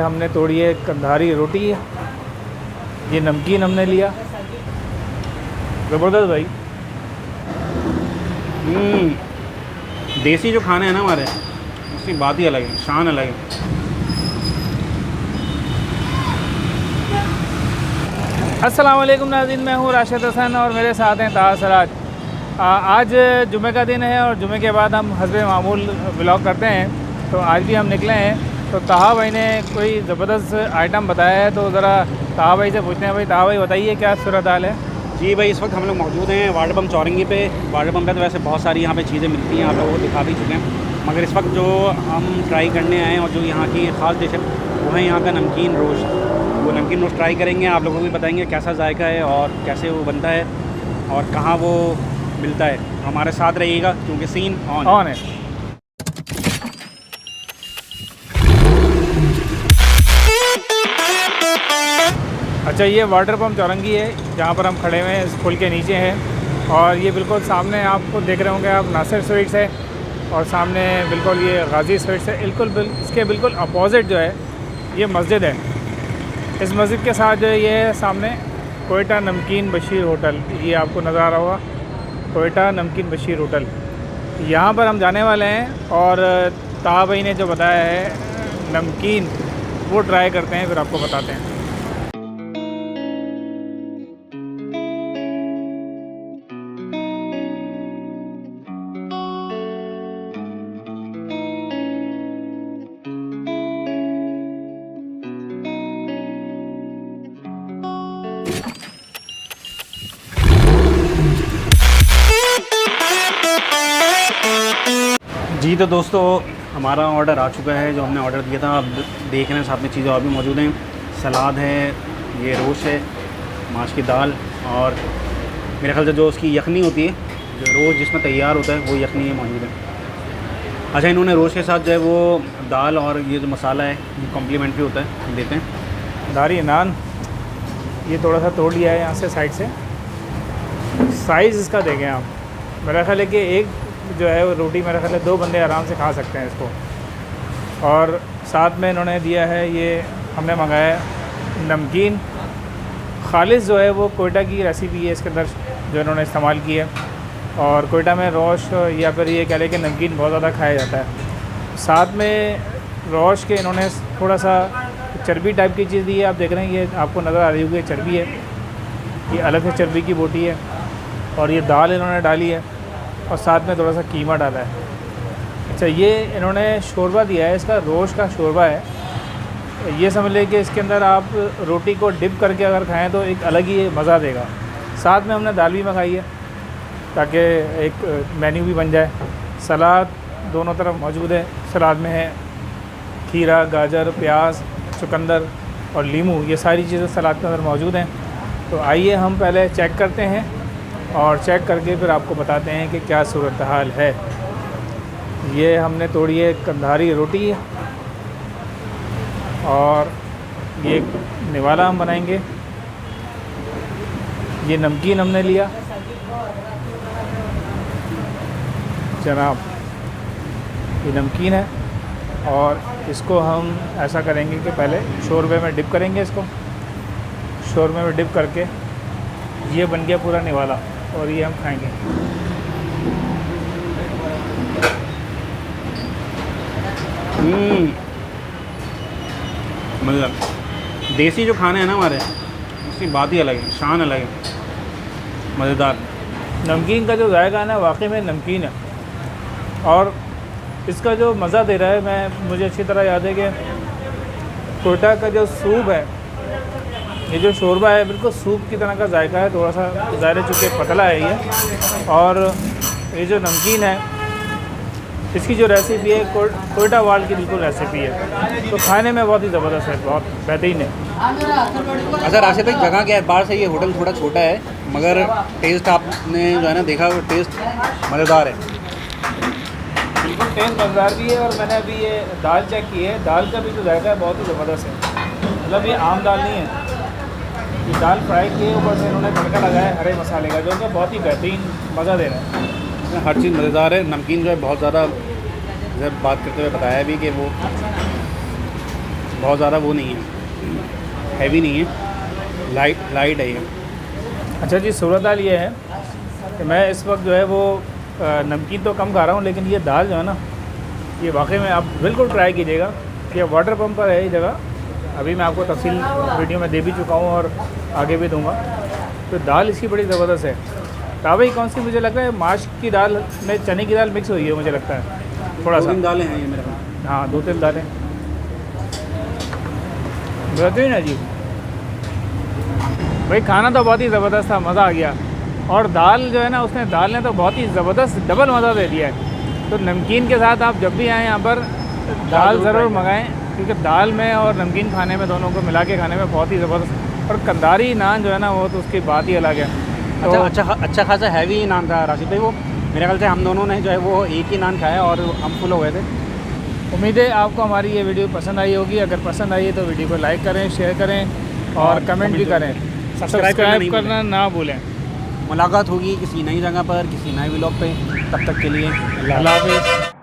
हमने तोड़ी है कंधारी रोटी, ये नमकीन हमने लिया, ज़बरदस्त भाई। देसी जो खाने हैं ना हमारे, उसकी बात ही अलग है, शान अलग है। अस्सलाम वालेकुम नाज़रीन, मैं हूँ राशिद हसन और मेरे साथ हैं ताहा सराज। आज जुमे का दिन है और जुमे के बाद हम हस्बे मामूल व्लॉग करते हैं। तो आज भी हम निकले हैं, तो ताहा भाई ने कोई ज़बरदस्त आइटम बताया है, तो ज़रा ताहा भाई से पूछते हैं। भाई ताहा भाई बताइए क्या सूरत हाल है? जी भाई, इस वक्त हम लोग मौजूद हैं वाटर पम्प चौरंगी पे। वाटर पम्प पे तो वैसे बहुत सारी यहाँ पे चीज़ें मिलती हैं, आप लोगों को दिखा भी चुके हैं, मगर इस वक्त जो हम ट्राई करने आए हैं और जो यहाँ की ख़ास डिश है वो है यहाँ का नमकीन रोस्ट। वो नमकीन रोस्ट ट्राई करेंगे, आप लोगों को भी बताएंगे कैसा जायका है और कैसे वो बनता है और कहाँ वो मिलता है। हमारे साथ रहिएगा क्योंकि सीन ऑन है। अच्छा, ये वाटर पम्प चौरंगी है जहाँ पर हम खड़े हुए हैं, इस पुल के नीचे हैं। और ये बिल्कुल सामने आपको देख रहे होंगे आप, नासिर स्वीट्स है, और सामने बिल्कुल ये गाजी स्वीट्स है। इसके बिल्कुल अपोजिट जो है ये मस्जिद है। इस मस्जिद के साथ जो है ये है सामने कोयटा नमकीन बशीर होटल, ये आपको नज़र आ रहा होगा, कोयटा नमकीन बशीर होटल। यहाँ पर हम जाने वाले हैं और ताहा भाई ने जो बताया है नमकीन, वो ट्राई करते हैं, फिर आपको बताते हैं। जी तो दोस्तों, हमारा ऑर्डर आ चुका है, जो हमने ऑर्डर दिया था। आप देख रहे हैं साथ में चीज़ें और भी मौजूद हैं। सलाद है, ये रोस्ट है, माश की दाल, और मेरे ख्याल से जो उसकी यखनी होती है, जो रोस्ट जिसमें तैयार होता है, वो यखनी है मौजूद है। अच्छा, इन्होंने रोस्ट के साथ जो है वो दाल और ये जो मसाला है ये कॉम्प्लीमेंट्री होता है, देते हैं। दारी नान ये थोड़ा सा तोड़ लिया है यहाँ से साइड से। साइज़ इसका देखें आप, मेरा ख्याल है कि एक जो है वो रोटी मेरा ख्याल है 2 बंदे आराम से खा सकते हैं इसको। और साथ में इन्होंने दिया है, ये हमने मंगाया नमकीन खालिस, जो है वो कोयटा की रेसिपी है इसके अंदर जो इन्होंने इस्तेमाल की है। और कोयटा में रोश या फिर ये कह लें कि नमकीन बहुत ज़्यादा खाया जाता है। साथ में रोश के इन्होंने थोड़ा सा चर्बी टाइप की चीज़ दी है, आप देख रहे हैं, ये आपको नज़र आ रही होगी चर्बी है, ये अलग से चर्बी की बोटी है। और ये दाल इन्होंने डाली है और साथ में थोड़ा सा कीमा डाला है। अच्छा, ये इन्होंने शोरबा दिया है, इसका रोश का शोरबा है। ये समझ लें कि इसके अंदर आप रोटी को डिप करके अगर खाएं तो एक अलग ही मज़ा देगा। साथ में हमने दाल भी मंगाई है ताकि एक मेन्यू भी बन जाए। सलाद दोनों तरफ मौजूद है। सलाद में है खीरा, गाजर, प्याज, चुकंदर और लीमू, ये सारी चीज़ें सलाद के अंदर मौजूद हैं। तो आइए हम पहले चेक करते हैं और चेक करके फिर आपको बताते हैं कि क्या सूरत हाल है। ये हमने तोड़ी है कंधारी रोटी और ये निवाला हम बनाएंगे। ये नमकीन हमने लिया जनाब, ये नमकीन है और इसको हम ऐसा करेंगे कि पहले शोरबे में डिप करेंगे। इसको शोरबे में डिप करके ये बन गया पूरा निवाला और ये हम खाएंगे। मतलब देसी जो खाने हैं ना हमारे, उसकी बात ही अलग है, शान अलग है, मज़ेदार। नमकीन का जो जायका है ना, वाकई में नमकीन है। और इसका जो मज़ा दे रहा है, मुझे अच्छी तरह याद है कि कोयटा का जो सूप है, ये जो शोरबा है, बिल्कुल सूप की तरह का जायका है। थोड़ा सा ज़ाहिर चूँकि पतला है ये, और ये जो नमकीन है, इसकी जो रेसिपी है कोयटा वाल की बिल्कुल रेसिपी है। तो खाने में बहुत ही ज़बरदस्त है, बहुत बेहतरीन है। अच्छा राशिद भाई, जगह क्या है? बाहर से ये होटल थोड़ा छोटा है, मगर टेस्ट आपने जो है ना देखा, वो टेस्ट मज़ेदार है। बिल्कुल टेस्ट मज़ेदार भी है। और मैंने अभी ये दाल चेक की है, दाल का भी जो जायका है बहुत ही ज़बरदस्त है। मतलब ये आम दाल नहीं है, ये दाल फ्राई किए, ऊपर से इन्होंने तड़का लगाया है हरे मसाले का, जो कि बहुत ही बेहतरीन मज़ा दे रहा है। हर चीज़ मज़ेदार है। नमकीन जो है बहुत ज़्यादा, जब बात करते हुए बताया भी कि वो बहुत ज़्यादा वो नहीं है, हैवी नहीं है, लाइट है ये। अच्छा जी, सूरत हाल ये है कि मैं इस वक्त जो है वो नमकीन तो कम खा रहा हूँ, लेकिन ये दाल जो है ना, ये वाकई में आप बिल्कुल ट्राई कीजिएगा। ये वाटर पंप पर है ये जगह, अभी मैं आपको तफसील वीडियो में दे भी चुका हूँ और आगे भी दूंगा। तो दाल इसकी बड़ी ज़बरदस्त है। तावई कौन सी, मुझे लगता है माश की दाल में चने की दाल मिक्स हुई है, मुझे लगता है थोड़ा सा। 2-3 दालें हैं ये मेरे पास। हाँ 2-3 दालें, बेहतरीन है जी भाई। खाना तो बहुत ही ज़बरदस्त था, मज़ा आ गया। और दाल जो है ना, उसने दाल ने तो बहुत ही ज़बरदस्त डबल मज़ा दे दिया है। तो नमकीन के साथ आप जब भी आएँ यहाँ पर दाल ज़रूर मंगाएं, क्योंकि दाल में और नमकीन खाने में, दोनों को मिला के खाने में बहुत ही ज़बरदस्त। और कंधारी नान जो है ना, वो तो उसकी बात ही अलग है। तो अच्छा खासा हैवी नान था राशिद भाई। वो मेरे ख्याल से हम दोनों ने जो है वो एक ही नान खाया और हम फुल हो गए थे। उम्मीद है आपको हमारी ये वीडियो पसंद आई होगी। अगर पसंद आई है तो वीडियो को लाइक करें, शेयर करें और कमेंट भी करें। सब्सक्राइब करना ना भूलें। मुलाकात होगी किसी नई जगह पर, किसी नए व्लॉग पे। तब तक के लिए अल्लाह हाफ़िज़।